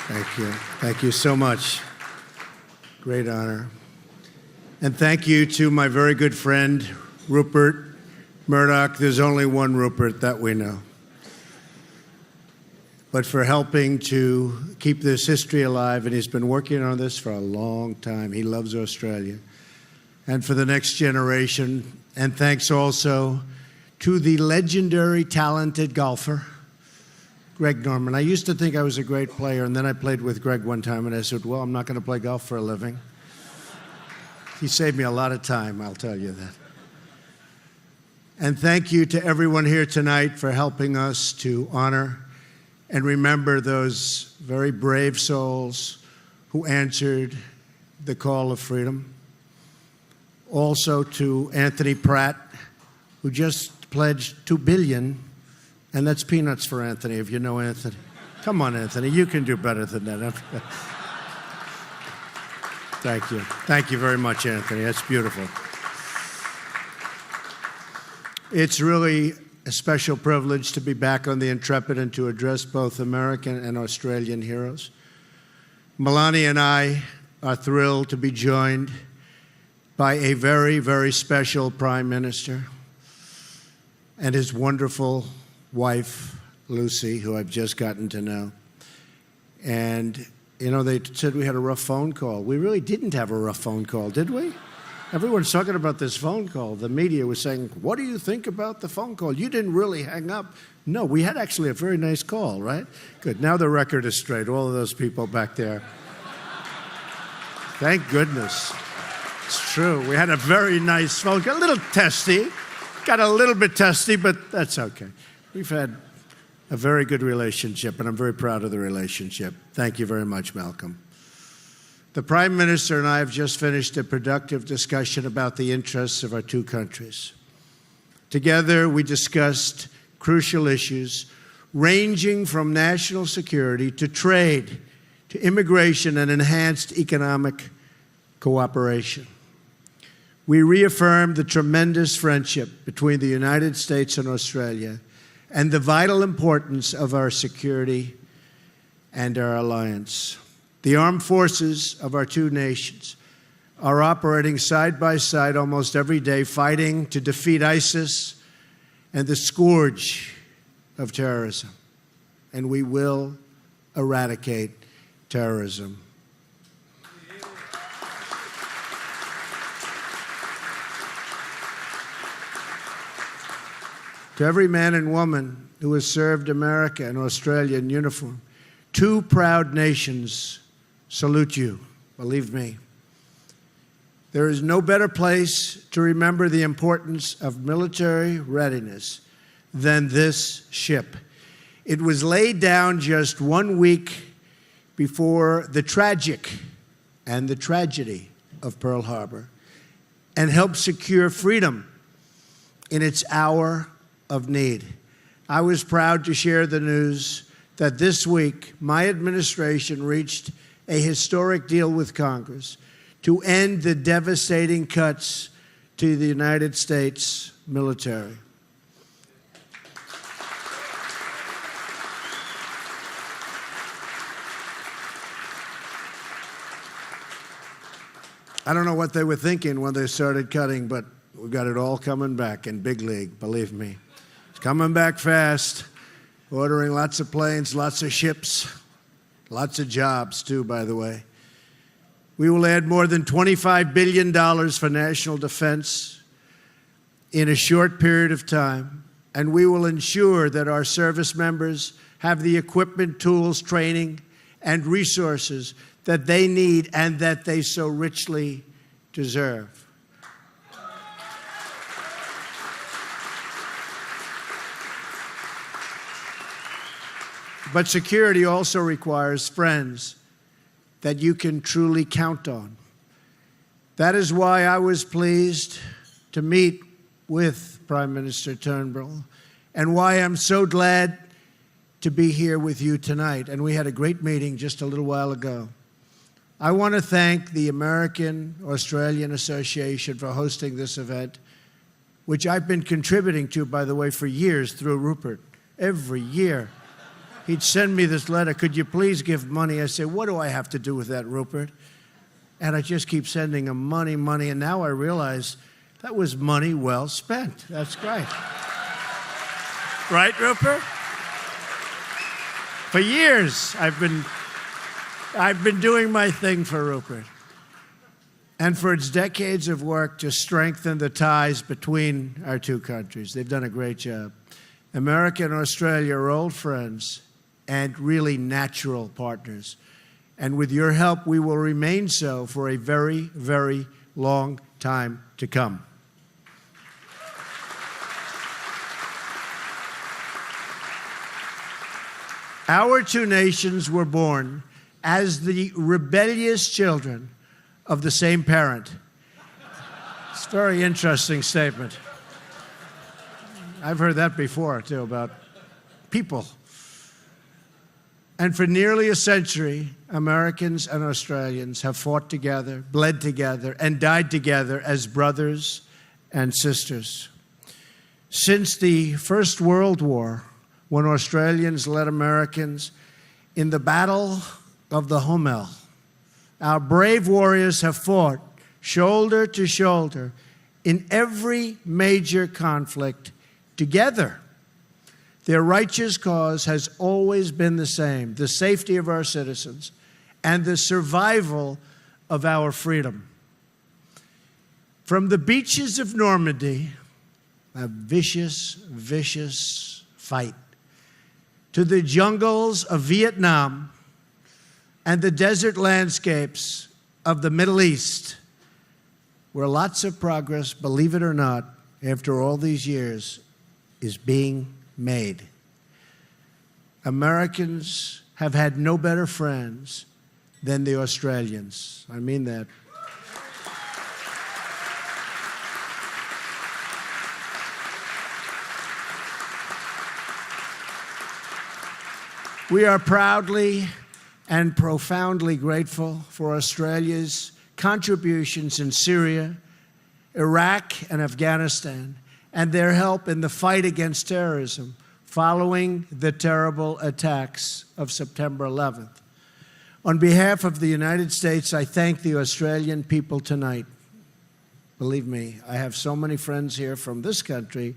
Thank you. Thank you so much. Great honor. And thank you to my very good friend, Rupert Murdoch. There's only one Rupert that we know. But for helping to keep this history alive, and he's been working on this for a long time. He loves Australia. And for the next generation, and thanks also to the legendary, talented golfer, Greg Norman. I used to think I was a great player, and then I played with Greg one time, and I said, well, I'm not going to play golf for a living. He saved me a lot of time, I'll tell you that. And thank you to everyone here tonight for helping us to honor and remember those very brave souls who answered the call of freedom. Also to Anthony Pratt, who just pledged $2 billion. And that's peanuts for Anthony, if you know Anthony. Come on, Anthony, you can do better than that. Thank you. Thank you very much, Anthony. That's beautiful. It's really a special privilege to be back on the Intrepid and to address both American and Australian heroes. Melania and I are thrilled to be joined by a very, very special Prime Minister and his wonderful wife, Lucy, who I've just gotten to know. And, you know, they said we had a rough phone call. We really didn't have a rough phone call, did we? Everyone's talking about this phone call. The media was saying, what do you think about the phone call? You didn't really hang up. No, we had actually a very nice call, right? Good. Now the record is straight. All of those people back there. Thank goodness. It's true. We had a very nice phone call. A little testy. Got a little bit testy, but that's okay. We've had a very good relationship, and I'm very proud of the relationship. Thank you very much, Malcolm. The Prime Minister and I have just finished a productive discussion about the interests of our two countries. Together, we discussed crucial issues ranging from national security to trade, to immigration and enhanced economic cooperation. We reaffirmed the tremendous friendship between the United States and Australia and the vital importance of our security and our alliance. The armed forces of our two nations are operating side by side almost every day, fighting to defeat ISIS and the scourge of terrorism. And we will eradicate terrorism. To every man and woman who has served America and Australia in uniform, two proud nations salute you, believe me. There is no better place to remember the importance of military readiness than this ship. It was laid down just 1 week before the tragic and the tragedy of Pearl Harbor and helped secure freedom in its hour of need. I was proud to share the news that this week my administration reached a historic deal with Congress to end the devastating cuts to the United States military. I don't know what they were thinking when they started cutting, but we got it all coming back in big league, believe me. It's coming back fast, ordering lots of planes, lots of ships, lots of jobs too, by the way. We will add more than $25 billion for national defense in a short period of time, and we will ensure that our service members have the equipment, tools, training, and resources that they need and that they so richly deserve. But security also requires friends that you can truly count on. That is why I was pleased to meet with Prime Minister Turnbull and why I'm so glad to be here with you tonight. And we had a great meeting just a little while ago. I want to thank the American-Australian Association for hosting this event, which I've been contributing to, by the way, for years through Rupert, every year. he'd send me this letter, could you please give money? I say, what do I have to do with that, Rupert? And I just keep sending him money, and now I realize that was money well spent. That's great. Right, Rupert? For years, I've been doing my thing for Rupert. And for its decades of work to strengthen the ties between our two countries. They've done a great job. America and Australia are old friends and really natural partners. And with your help, we will remain so for a very, very long time to come. Our two nations were born as the rebellious children of the same parent. It's a very interesting statement. I've heard that before, too, about people. And for nearly a century, Americans and Australians have fought together, bled together, and died together as brothers and sisters. Since the First World War, when Australians led Americans in the Battle of the Homel, our brave warriors have fought shoulder to shoulder in every major conflict together. Their righteous cause has always been the same: the safety of our citizens and the survival of our freedom. From the beaches of Normandy, a vicious, vicious fight, to the jungles of Vietnam and the desert landscapes of the Middle East, where lots of progress, believe it or not, after all these years, is being made. Americans have had no better friends than the Australians. I mean that. We are proudly and profoundly grateful for Australia's contributions in Syria, Iraq, and Afghanistan, and their help in the fight against terrorism following the terrible attacks of September 11th. On behalf of the United States, I thank the Australian people tonight. Believe me, I have so many friends here from this country,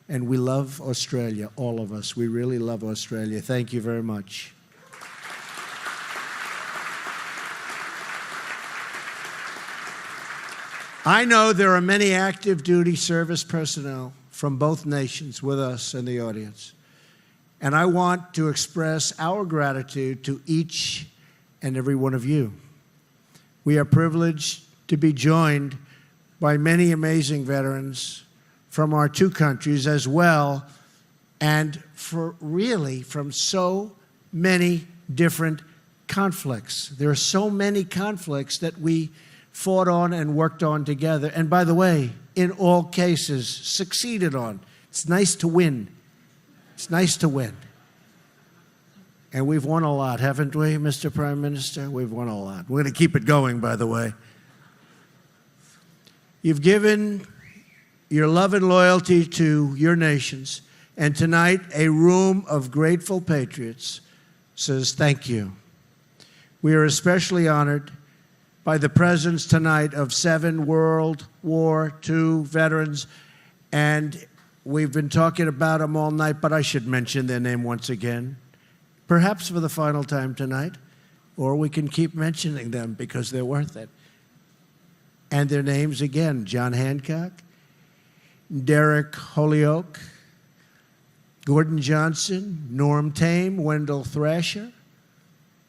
and we love Australia, all of us. We really love Australia. Thank you very much. I know there are many active duty service personnel from both nations with us in the audience, and I want to express our gratitude to each and every one of you. We are privileged to be joined by many amazing veterans from our two countries as well, and from so many different conflicts. There are so many conflicts that we fought on and worked on together. And by the way, in all cases, succeeded on. It's nice to win. It's nice to win. And we've won a lot, haven't we, Mr. Prime Minister? We've won a lot. We're going to keep it going, by the way. You've given your love and loyalty to your nations, and tonight a room of grateful patriots says thank you. We are especially honored by the presence tonight of 7 World War II veterans, and we've been talking about them all night, but I should mention their name once again, perhaps for the final time tonight, or we can keep mentioning them because they're worth it. And their names again: John Hancock, Derek Holyoke, Gordon Johnson, Norm Tame, Wendell Thrasher,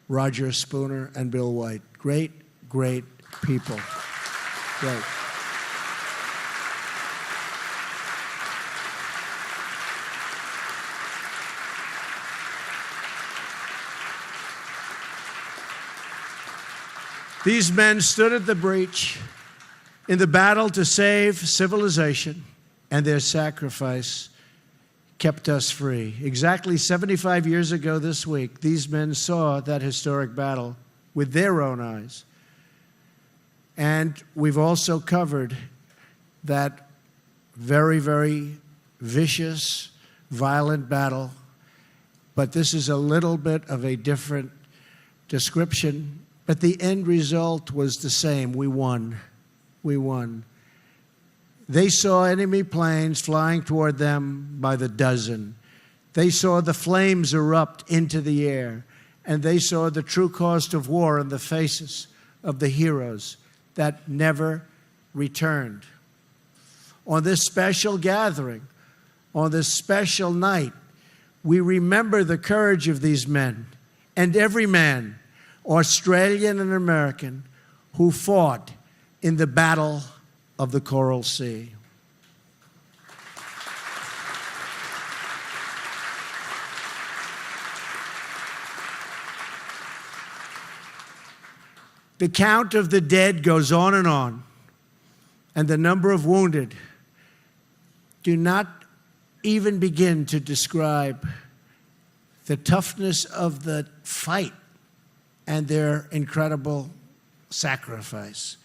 Roger Spooner, and Bill White. Great, great people. Great. These men stood at the breach in the battle to save civilization, and their sacrifice kept us free. Exactly 75 years ago this week, these men saw that historic battle with their own eyes. And we've also covered that very, very vicious, violent battle but this is a little bit of a different description. But the end result was the same. We won. We won. They saw enemy planes flying toward them by the dozen. They saw the flames erupt into the air, and they saw the true cost of war in the faces of the heroes that never returned. On this special gathering, on this special night, we remember the courage of these men and every man, Australian and American, who fought in the Battle of the Coral Sea. The count of the dead goes on, and the number of wounded do not even begin to describe the toughness of the fight and their incredible sacrifice.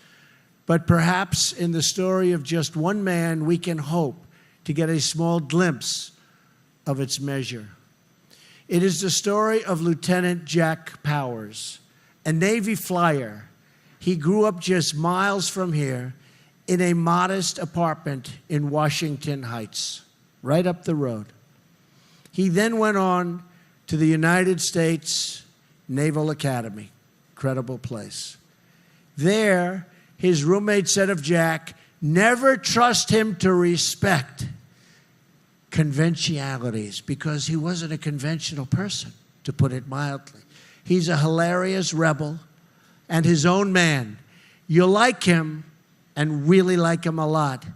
But perhaps in the story of just one man, we can hope to get a small glimpse of its measure. It is the story of Lieutenant Jack Powers, a Navy flyer. He grew up just miles from here in a modest apartment in Washington Heights, right up the road. He then went on to the United States Naval Academy, incredible place. There, his roommate said of Jack, never trust him to respect conventionalities, because he wasn't a conventional person, to put it mildly. He's a hilarious rebel and his own man. You like him and really like him a lot,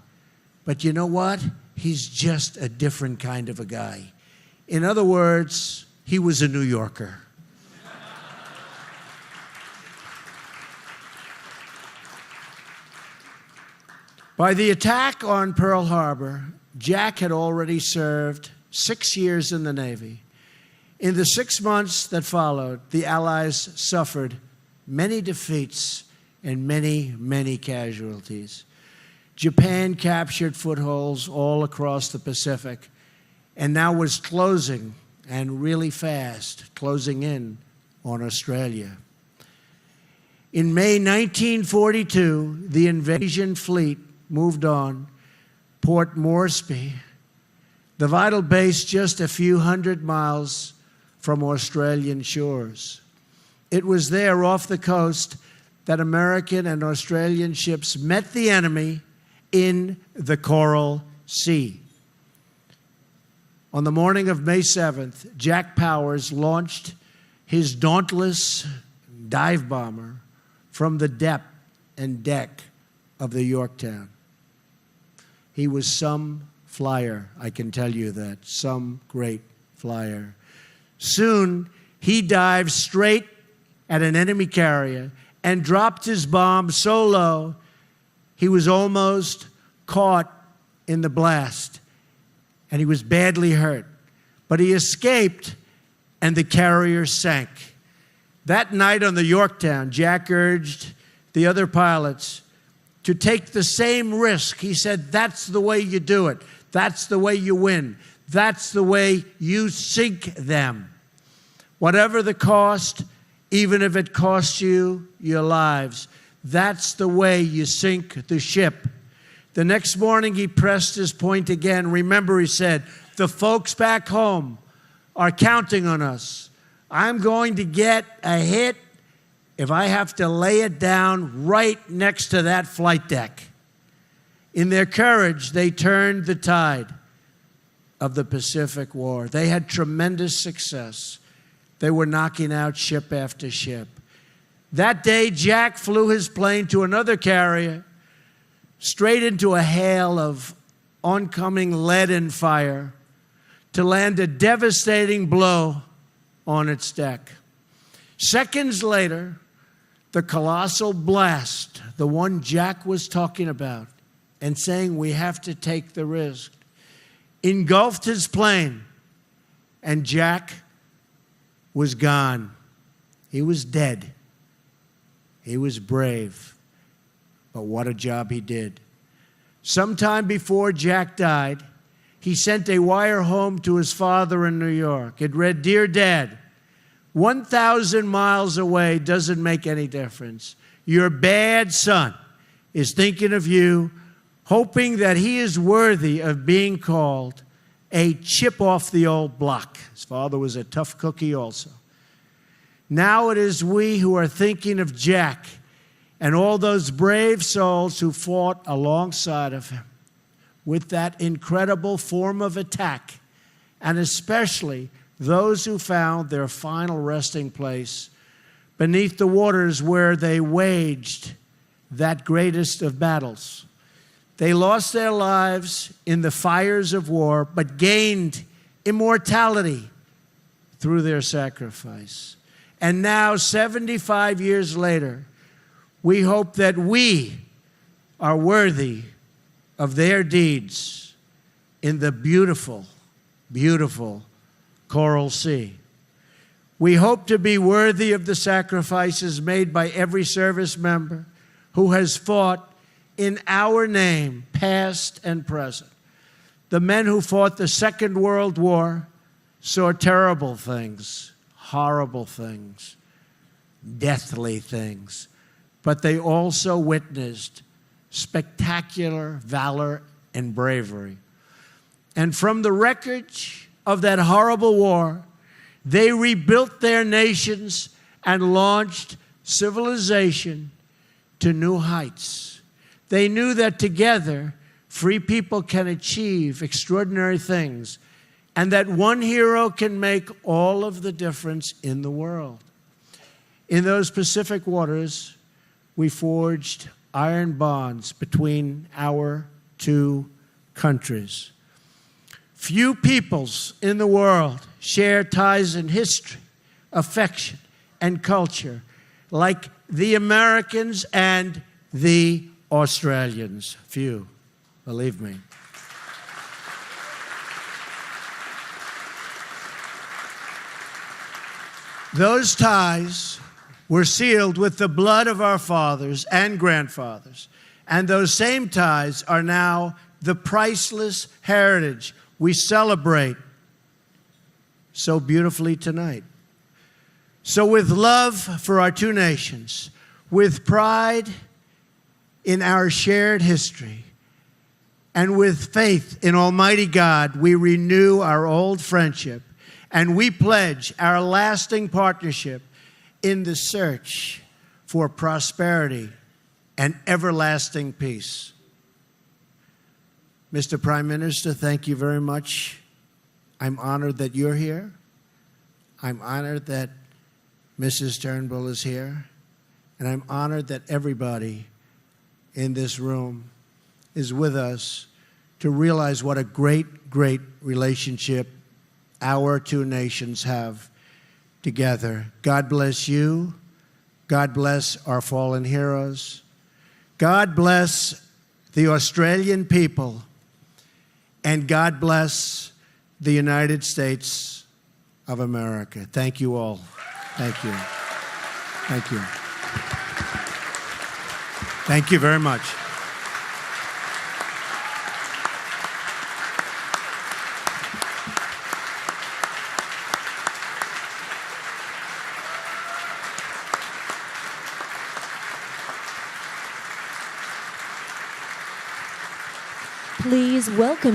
but you know what? He's just a different kind of a guy. In other words, he was a New Yorker. By the attack on Pearl Harbor, Jack had already served 6 years in the Navy. In the 6 months that followed, the Allies suffered many defeats and many, many casualties. Japan captured footholds all across the Pacific and now was closing, and really fast, closing in on Australia. In May 1942, the invasion fleet moved on. Port Moresby, the vital base just a few hundred miles from Australian shores. It was there off the coast that American and Australian ships met the enemy in the Coral Sea. On the morning of May 7th, Jack Powers launched his dauntless dive bomber from the depth and deck of the Yorktown. He was some flyer, I can tell you that, some great flyer. Soon, he dived straight at an enemy carrier and dropped his bomb so low, he was almost caught in the blast, and he was badly hurt. But he escaped, and the carrier sank. That night on the Yorktown, Jack urged the other pilots to take the same risk. He said, that's the way you do it. That's the way you win. That's the way you sink them. Whatever the cost, even if it costs you your lives, that's the way you sink the ship. The next morning, he pressed his point again. Remember, he said, the folks back home are counting on us. I'm going to get a hit if I have to lay it down right next to that flight deck. In their courage, they turned the tide of the Pacific War. They had tremendous success. They were knocking out ship after ship. That day, Jack flew his plane to another carrier, straight into a hail of oncoming lead and fire, to land a devastating blow on its deck. Seconds later, the colossal blast, the one Jack was talking about and saying we have to take the risk, engulfed his plane, and Jack was gone. He was dead. He was brave, but what a job he did. Sometime before Jack died, he sent a wire home to his father in New York. It read, "Dear Dad, 1,000 miles away doesn't make any difference. Your bad son is thinking of you, hoping that he is worthy of being called a chip off the old block." His father was a tough cookie also. "Now it is we who are thinking of Jack and all those brave souls who fought alongside of him with that incredible form of attack, and especially those who found their final resting place beneath the waters where they waged that greatest of battles. They lost their lives in the fires of war, but gained immortality through their sacrifice. And now, 75 years later, we hope that we are worthy of their deeds in the beautiful, beautiful Coral Sea. We hope to be worthy of the sacrifices made by every service member who has fought in our name, past and present. The men who fought the Second World War saw terrible things, horrible things, deathly things, but they also witnessed spectacular valor and bravery. And from the wreckage of that horrible war, they rebuilt their nations and launched civilization to new heights. They knew that together, free people can achieve extraordinary things, and that one hero can make all of the difference in the world. In those Pacific waters, we forged iron bonds between our two countries. Few peoples in the world share ties in history, affection, and culture like the Americans and the Australians. Few, believe me. Those ties were sealed with the blood of our fathers and grandfathers, and those same ties are now the priceless heritage we celebrate so beautifully tonight. So with love for our two nations, with pride in our shared history, and with faith in Almighty God, we renew our old friendship, and we pledge our lasting partnership in the search for prosperity and everlasting peace. Mr. Prime Minister, thank you very much. I'm honored that you're here. I'm honored that Mrs. Turnbull is here. And I'm honored that everybody in this room is with us to realize what a great, great relationship our two nations have together. God bless you. God bless our fallen heroes. God bless the Australian people. And God bless the United States of America. Thank you all. Thank you. Thank you. Thank you very much. Please welcome